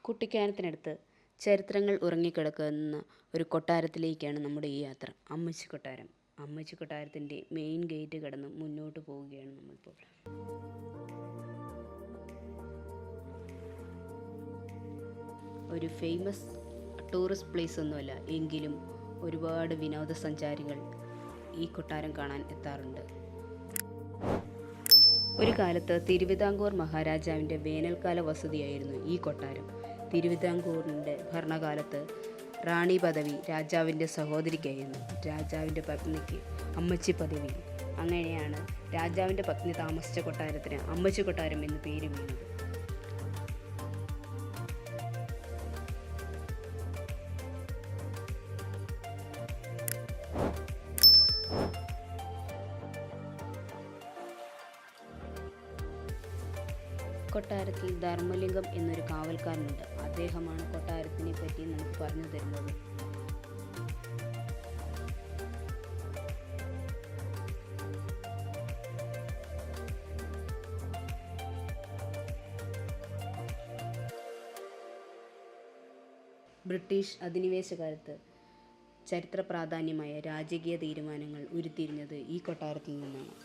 കുട്ടിക്കാനത്തിനടുത്ത് ചരിത്രങ്ങൾ ഉറങ്ങിക്കിടക്കുന്ന ഒരു കൊട്ടാരത്തിലേക്കാണ് നമ്മുടെ ഈ യാത്ര. അമ്മച്ചി കൊട്ടാരം. അമ്മച്ചി കൊട്ടാരത്തിൻ്റെ മെയിൻ ഗേറ്റ് കടന്ന് മുന്നോട്ട് പോവുകയാണ് നമ്മളിപ്പോൾ. ഒരു ഫേമസ് ടൂറിസ്റ്റ് പ്ലേസ് ഒന്നുമല്ല, എങ്കിലും ഒരുപാട് വിനോദസഞ്ചാരികൾ ഈ കൊട്ടാരം കാണാൻ എത്താറുണ്ട്. ഒരു കാലത്ത് തിരുവിതാംകൂർ മഹാരാജാവിൻ്റെ വേനൽക്കാല വസതിയായിരുന്നു ഈ കൊട്ടാരം. തിരുവിതാംകൂറിൻ്റെ ഭരണകാലത്ത് റാണി പദവി രാജാവിൻ്റെ സഹോദരിക്കായിരുന്നു. രാജാവിൻ്റെ പത്നിക്ക് അമ്മച്ചി പദവി. അങ്ങനെയാണ് രാജാവിൻ്റെ പത്നി താമസിച്ച കൊട്ടാരത്തിന് അമ്മച്ചി കൊട്ടാരം എന്ന് പേര് വീണത്. കൊട്ടാരത്തിൽ ധർമ്മലിംഗം എന്നൊരു കാവൽക്കാരനുണ്ട്. അദ്ദേഹമാണ് കൊട്ടാരത്തിനെ പറ്റി നമുക്ക് പറഞ്ഞു തരുന്നത്. ബ്രിട്ടീഷ് അധിനിവേശകാലത്ത് ചരിത്ര പ്രാധാന്യമായ രാജകീയ തീരുമാനങ്ങൾ ഉരുത്തിരിഞ്ഞത് ഈ കൊട്ടാരത്തിൽ നിന്നാണ്.